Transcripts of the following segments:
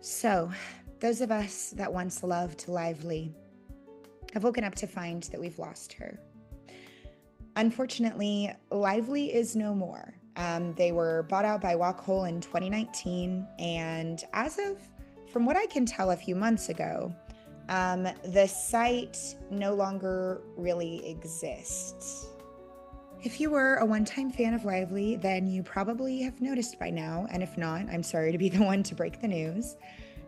So, those of us that once loved Lively have woken up to find that we've lost her. Unfortunately, Lively is no more. They were bought out by Wacoal in 2019, and from what I can tell a few months ago, the site no longer really exists. If you were a one-time fan of Lively, then you probably have noticed by now, and if not, I'm sorry to be the one to break the news,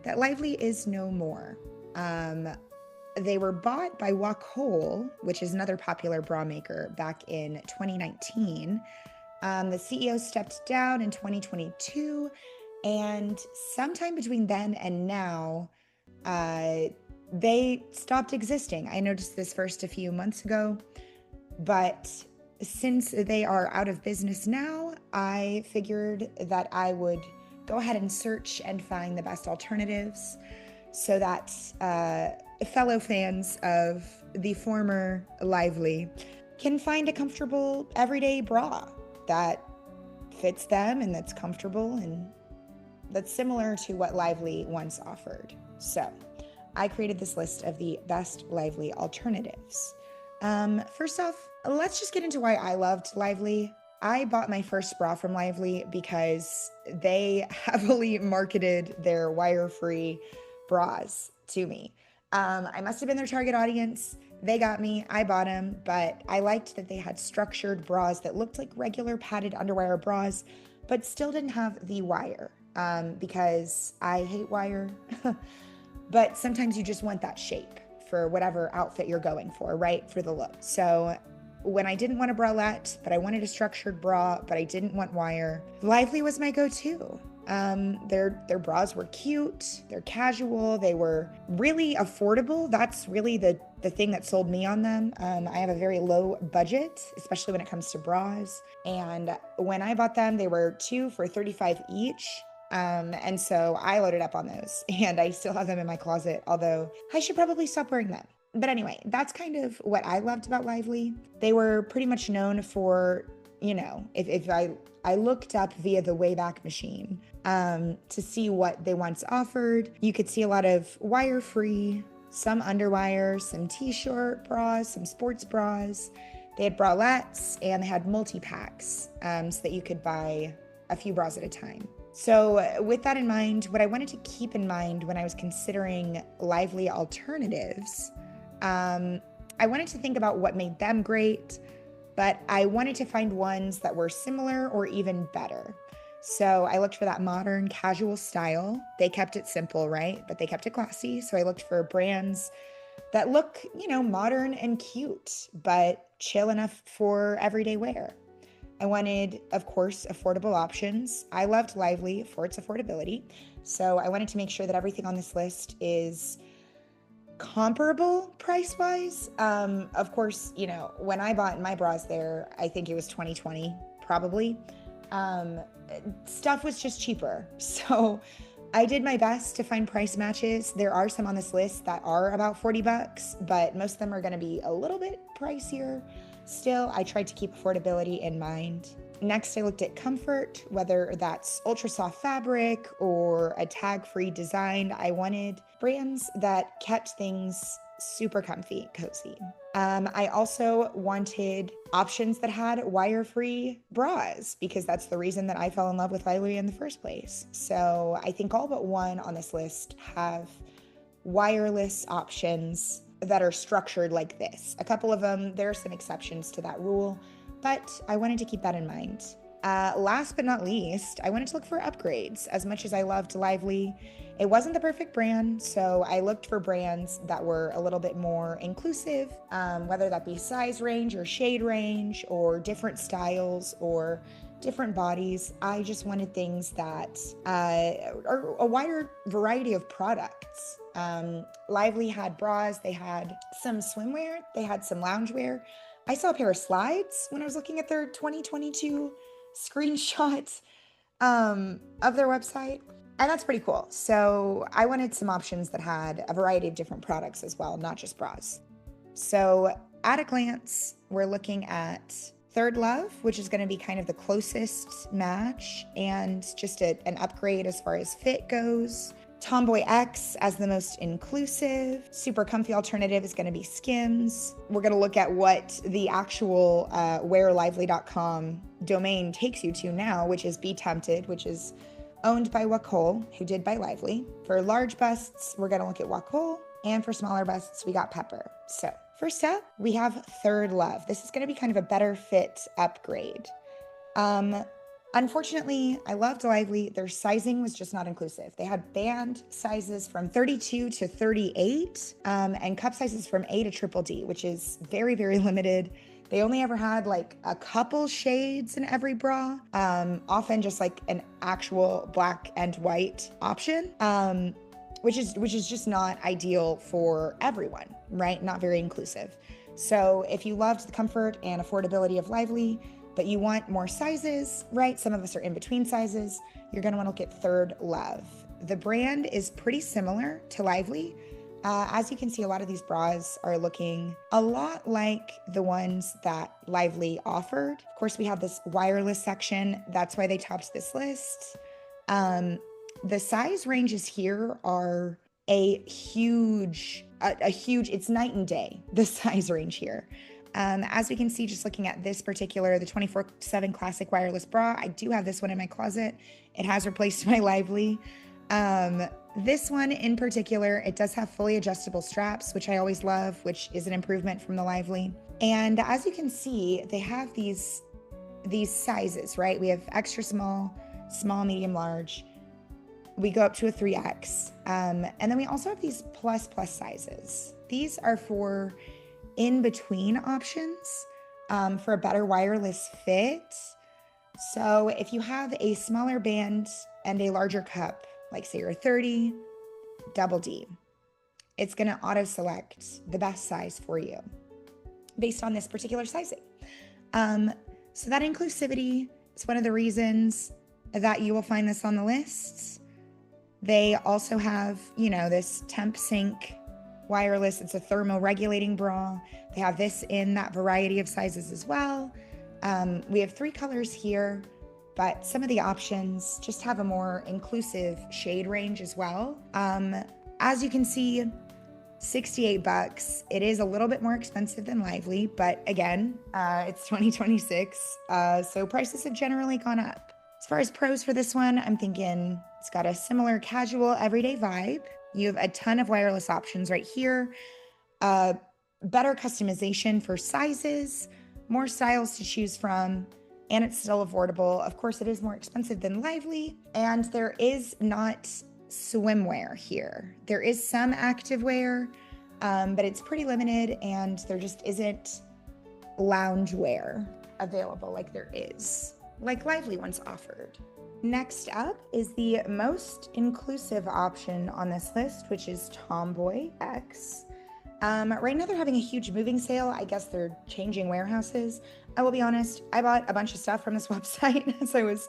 that Lively is no more. They were bought by Wacoal, which is another popular bra maker, back in 2019. The CEO stepped down in 2022, and sometime between then and now, they stopped existing. I noticed this first a few months ago, but since they are out of business now, I figured that I would go ahead and search and find the best alternatives so that fellow fans of the former Lively can find a comfortable everyday bra that fits them and that's comfortable and that's similar to what Lively once offered. So I created this list of the best Lively alternatives. First off, let's just get into why I loved Lively. I bought my first bra from Lively because they heavily marketed their wire-free bras to me. I must have been their target audience. They got me, I bought them, but I liked that they had structured bras that looked like regular padded underwire bras, but still didn't have the wire, because I hate wire, but sometimes you just want that shape for whatever outfit you're going for, right? For the look. So when I didn't want a bralette, but I wanted a structured bra, but I didn't want wire, Lively was my go-to. Their bras were cute, they're casual, they were really affordable. That's really the thing that sold me on them. I have a very low budget, especially when it comes to bras. And when I bought them, they were 2 for $35 each. And so I loaded up on those and I still have them in my closet, although I should probably stop wearing them. But anyway, that's kind of what I loved about Lively. They were pretty much known for, if I looked up via the Wayback Machine to see what they once offered. You could see a lot of wire-free, some underwire, some t-shirt bras, some sports bras. They had bralettes and they had multi-packs so that you could buy a few bras at a time. So with that in mind, what I wanted to keep in mind when I was considering Lively alternatives, I wanted to think about what made them great, but I wanted to find ones that were similar or even better. So I looked for that modern casual style. They kept it simple, right? But they kept it classy. So I looked for brands that look, modern and cute, but chill enough for everyday wear. I wanted, of course, affordable options. I loved Lively for its affordability. So I wanted to make sure that everything on this list is comparable price-wise. Of course, when I bought my bras there, I think it was 2020, probably. Stuff was just cheaper. So I did my best to find price matches. There are some on this list that are about $40, but most of them are going to be a little bit pricier. Still, I tried to keep affordability in mind. Next, I looked at comfort, whether that's ultra soft fabric or a tag-free design. I wanted brands that kept things super comfy, cozy. I also wanted options that had wire-free bras because that's the reason that I fell in love with Lively in the first place. So I think all but one on this list have wireless options that are structured like this. A couple of them, there are some exceptions to that rule, but I wanted to keep that in mind. Last but not least, I wanted to look for upgrades. As much as I loved Lively, it wasn't the perfect brand, so I looked for brands that were a little bit more inclusive, whether that be size range or shade range or different styles or different bodies. I just wanted things that are a wider variety of products. Lively had bras, they had some swimwear, they had some loungewear. I saw a pair of slides when I was looking at their 2022 screenshots of their website, and that's pretty cool. So I wanted some options that had a variety of different products as well, not just bras. So at a glance, we're looking at ThirdLove, which is going to be kind of the closest match and just an upgrade as far as fit goes. Tomboy X as the most inclusive. Super comfy alternative is going to be SKIMS. We're going to look at what the actual wearlively.com domain takes you to now, which is Be Tempted, which is owned by Wacoal, who did by Lively. For large busts, we're going to look at Wacoal, and for smaller busts, we got Pepper. So first up, we have ThirdLove. This is going to be kind of a better fit upgrade. Unfortunately, I loved Lively. Their sizing was just not inclusive. They had band sizes from 32 to 38, and cup sizes from A to triple D, which is very, very limited. They only ever had like a couple shades in every bra, often just like an actual black and white option, which is just not ideal for everyone, right? Not very inclusive. So if you loved the comfort and affordability of Lively, but you want more sizes, right? Some of us are in between sizes. You're gonna wanna look at ThirdLove. The brand is pretty similar to Lively. As you can see, a lot of these bras are looking a lot like the ones that Lively offered. Of course, we have this wireless section. That's why they topped this list. The size ranges here are a huge, it's night and day, the size range here. As we can see, just looking at this particular, the 24/7 Classic Wireless Bra, I do have this one in my closet. It has replaced my Lively. This one in particular, it does have fully adjustable straps, which I always love, which is an improvement from the Lively. And as you can see, they have these sizes, right? We have extra small, small, medium, large. We go up to a 3X. And then we also have these plus sizes. These are for in-between options, for a better wireless fit. So if you have a smaller band and a larger cup, like say you're 30, double D, it's gonna auto-select the best size for you based on this particular sizing. So that inclusivity is one of the reasons that you will find this on the lists. They also have, this temp sync wireless. It's a thermoregulating bra. They have this in that variety of sizes as well. We have 3 colors here, but some of the options just have a more inclusive shade range as well. As you can see, $68. It is a little bit more expensive than Lively, but again, it's 2026, so prices have generally gone up. As far as pros for this one, I'm thinking it's got a similar casual everyday vibe. You have a ton of wireless options right here, better customization for sizes, more styles to choose from, and it's still affordable. Of course, it is more expensive than Lively, and there is not swimwear here. There is some activewear, but it's pretty limited, and there just isn't loungewear available like there is, like Lively once offered. Next up is the most inclusive option on this list, which is Tomboy X. Right now they're having a huge moving sale. I guess they're changing warehouses. I will be honest, I bought a bunch of stuff from this website as I was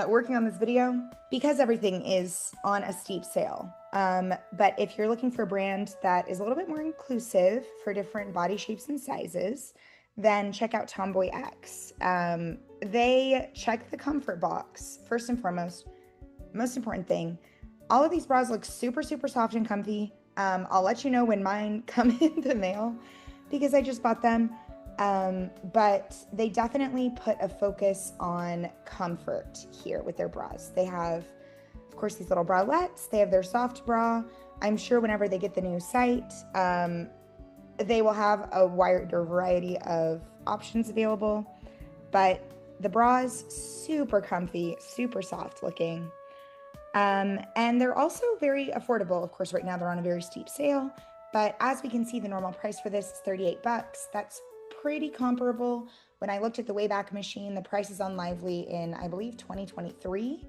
working on this video because everything is on a steep sale. But if you're looking for a brand that is a little bit more inclusive for different body shapes and sizes, then check out Tomboy X. They check the comfort box, first and foremost. Most important thing, all of these bras look super, super soft and comfy. I'll let you know when mine come in the mail because I just bought them. But they definitely put a focus on comfort here with their bras. They have, of course, these little bralettes. They have their soft bra. I'm sure whenever they get the new site, they will have a wider variety of options available. But the bras, super comfy, super soft looking. And they're also very affordable. Of course, right now they're on a very steep sale, but as we can see, the normal price for this is $38. That's pretty comparable. When I looked at the Wayback Machine, the prices on Lively in, I believe, 2023,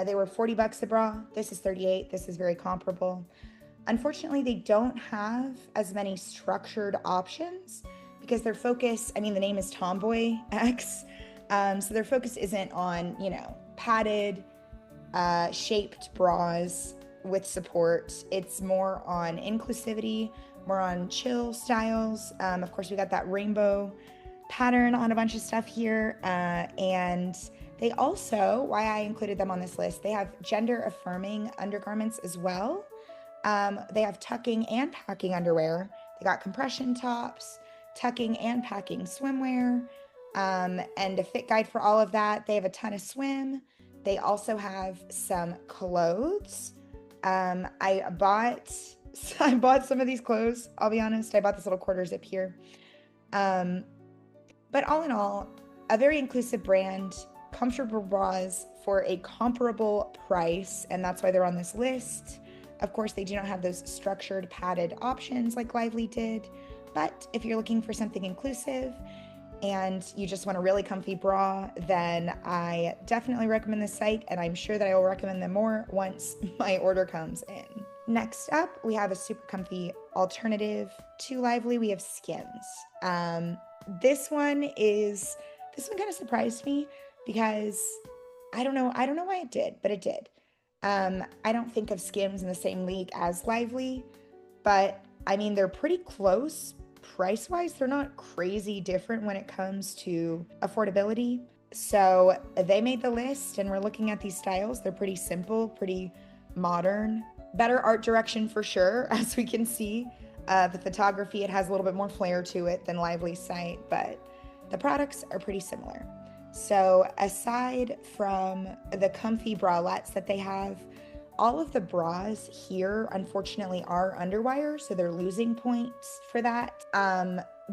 they were $40 a bra. This is $38. This is very comparable. Unfortunately, they don't have as many structured options because their focus, the name is Tomboy X, so their focus isn't on, padded, shaped bras with support. It's more on inclusivity, more on chill styles. Of course, we got that rainbow pattern on a bunch of stuff here, and They also, why I included them on this list, they have gender affirming undergarments as well. They have tucking and packing underwear. They got compression tops, tucking and packing swimwear, and a fit guide for all of that. They have a ton of swim. They also have some clothes. I bought some of these clothes. I'll be honest. I bought this little quarter zip here. But all in all, a very inclusive brand, comfortable bras for a comparable price, and that's why they're on this list. Of course, they do not have those structured padded options like Lively did, but if you're looking for something inclusive and you just want a really comfy bra, then I definitely recommend this site, and I'm sure that I will recommend them more once my order comes in. Next up, we have a super comfy alternative to Lively. We have SKIMS. This one kind of surprised me because I don't know why it did, but it did. I don't think of SKIMS in the same league as Lively, but I mean, they're pretty close price-wise. They're not crazy different when it comes to affordability. So they made the list, and we're looking at these styles. They're pretty simple, pretty modern, better art direction for sure, as we can see. The photography, it has a little bit more flair to it than Lively's site, but the products are pretty similar. So aside from the comfy bralettes that they have, all of the bras here, unfortunately, are underwire, so they're losing points for that.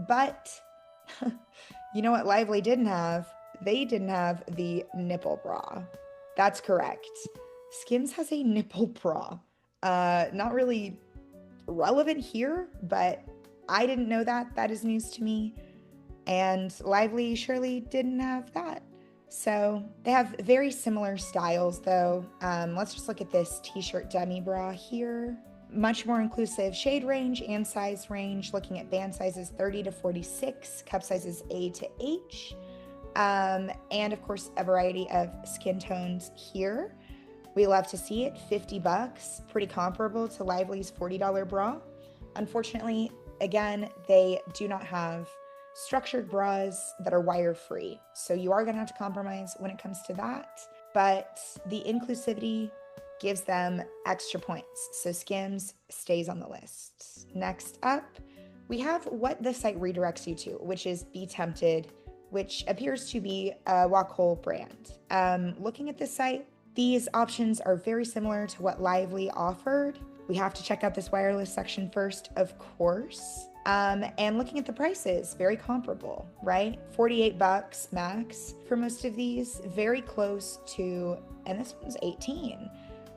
But you know what Lively didn't have? They didn't have the nipple bra. That's correct. SKIMS has a nipple bra. Not really relevant here, but I didn't know that. That is news to me. And Lively surely didn't have that. So they have very similar styles though. Let's just look at this t-shirt dummy bra here. Much more inclusive shade range and size range, looking at band sizes 30 to 46, cup sizes A to H. And of course, a variety of skin tones here. We love to see it. $50, pretty comparable to Lively's $40 bra. Unfortunately, again, they do not have structured bras that are wire-free. So you are gonna have to compromise when it comes to that. But the inclusivity gives them extra points. So SKIMS stays on the list. Next up, we have what the site redirects you to, which is Be Tempted, which appears to be a Wacoal brand. Looking at this site, these options are very similar to what Lively offered. We have to check out this wireless section first, of course. And looking at the prices, very comparable, right? $48 max for most of these, very close to, and this one's 18.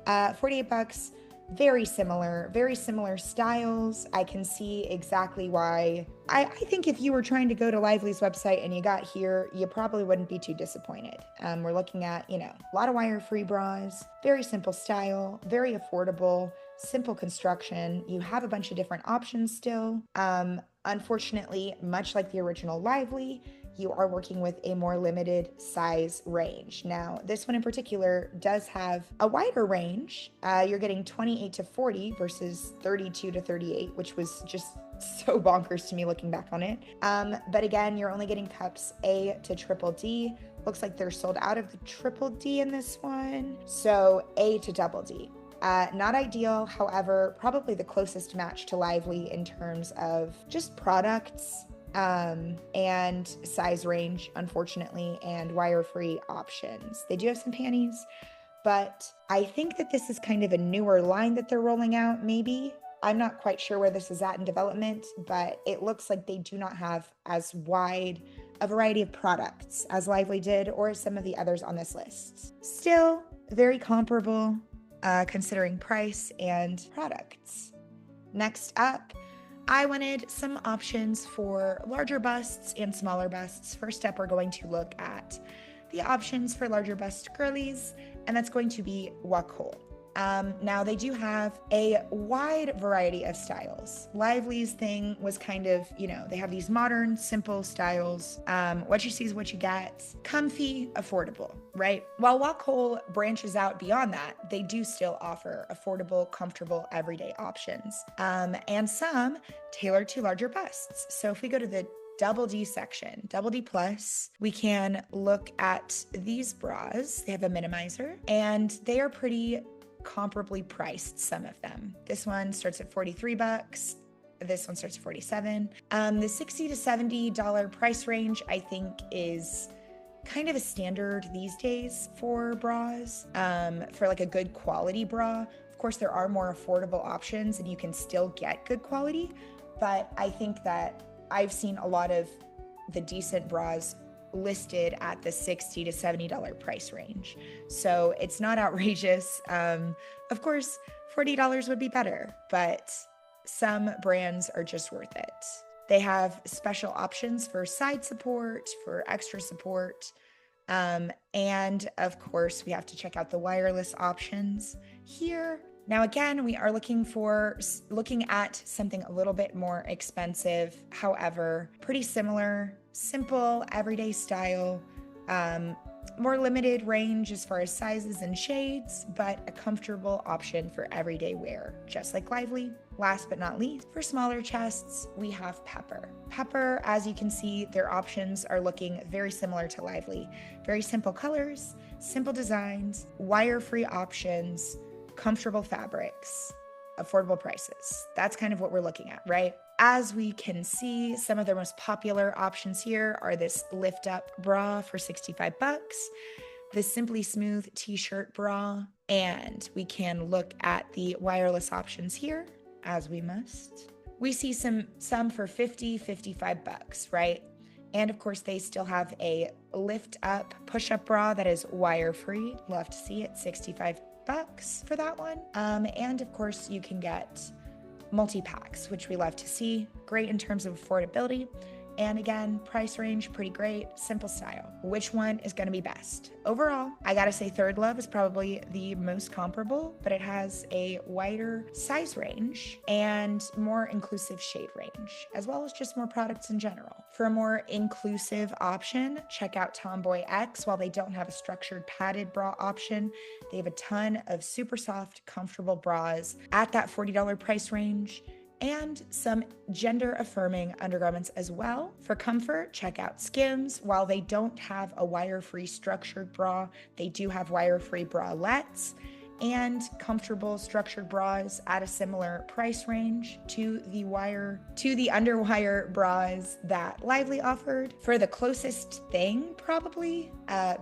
$48, very similar styles. I can see exactly why. I think if you were trying to go to Lively's website and you got here, you probably wouldn't be too disappointed. We're looking at, a lot of wire-free bras, very simple style, very affordable, simple construction. You have a bunch of different options still. Unfortunately, much like the original Lively, you are working with a more limited size range. Now, this one in particular does have a wider range. You're getting 28 to 40 versus 32 to 38, which was just so bonkers to me looking back on it. But again, you're only getting cups A to triple D. Looks like they're sold out of the triple D in this one. So A to double D. Not ideal, however, probably the closest match to Lively in terms of just products, and size range, unfortunately, and wire-free options. They do have some panties, but I think that this is kind of a newer line that they're rolling out, maybe. I'm not quite sure where this is at in development, but it looks like they do not have as wide a variety of products as Lively did or as some of the others on this list. Still, very comparable, considering price and products. Next up, I wanted some options for larger busts and smaller busts. First up, we're going to look at the options for larger bust girlies, and that's going to be Wacoal. Now, they do have a wide variety of styles. Lively's thing was kind of, they have these modern, simple styles. What you see is what you get. Comfy, affordable, right? While Wacoal branches out beyond that, they do still offer affordable, comfortable, everyday options. And some tailored to larger busts. So if we go to the double D section, double D plus, we can look at these bras. They have a minimizer and they are pretty comparably priced, some of them. This one starts at $43. This one starts at $47. The $60 to $70 price range, I think, is kind of a standard these days for bras, for like a good quality bra. Of course, there are more affordable options and you can still get good quality, but I think that I've seen a lot of the decent bras listed at the $60 to $70 price range. So it's not outrageous. Of course, $40 would be better, but some brands are just worth it. They have special options for side support, for extra support. And of course, we have to check out the wireless options here. Now, again, we are looking at something a little bit more expensive. However, pretty similar, simple, everyday style, more limited range as far as sizes and shades, but a comfortable option for everyday wear, just like Lively. Last but not least, for smaller chests, we have Pepper. Pepper, as you can see, their options are looking very similar to Lively. Very simple colors, simple designs, wire-free options, comfortable fabrics, affordable prices. That's kind of what we're looking at, right? As we can see, some of their most popular options here are this lift up bra for $65, the Simply Smooth t-shirt bra, and we can look at the wireless options here, as we must. We see some for $50, $55, right? And of course, they still have a lift up push-up bra that is wire-free. Love to see it, $65 for that one. And of course, you can get multi-packs, which we love to see. Great in terms of affordability. And again, price range, pretty great, simple style. Which one is gonna be best? Overall, I gotta say ThirdLove is probably the most comparable, but it has a wider size range and more inclusive shade range, as well as just more products in general. For a more inclusive option, check out Tomboy X. While they don't have a structured padded bra option, they have a ton of super soft, comfortable bras at that $40 price range, and some gender-affirming undergarments as well. For comfort, check out SKIMS. While they don't have a wire-free structured bra, they do have wire-free bralettes and comfortable structured bras at a similar price range to the underwire bras that Lively offered. For the closest thing, probably,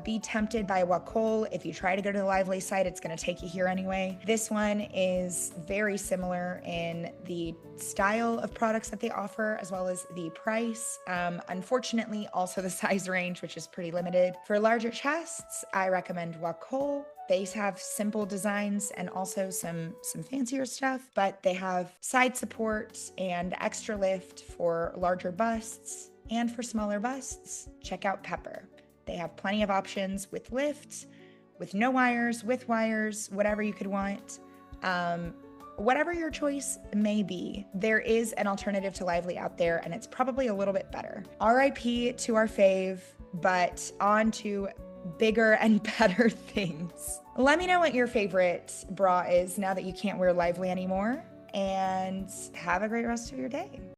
be tempted by Wacoal. If you try to go to the Lively site, it's going to take you here anyway. This one is very similar in the style of products that they offer, as well as the price. Unfortunately, also the size range, which is pretty limited. For larger chests, I recommend Wacoal. They have simple designs and also some fancier stuff, but they have side support and extra lift for larger busts. And for smaller busts, check out Pepper. They have plenty of options with lift, with no wires, with wires, whatever you could want. Whatever your choice may be, there is an alternative to Lively out there, and it's probably a little bit better. RIP to our fave, but on to bigger and better things. Let me know what your favorite bra is now that you can't wear Lively anymore, and have a great rest of your day.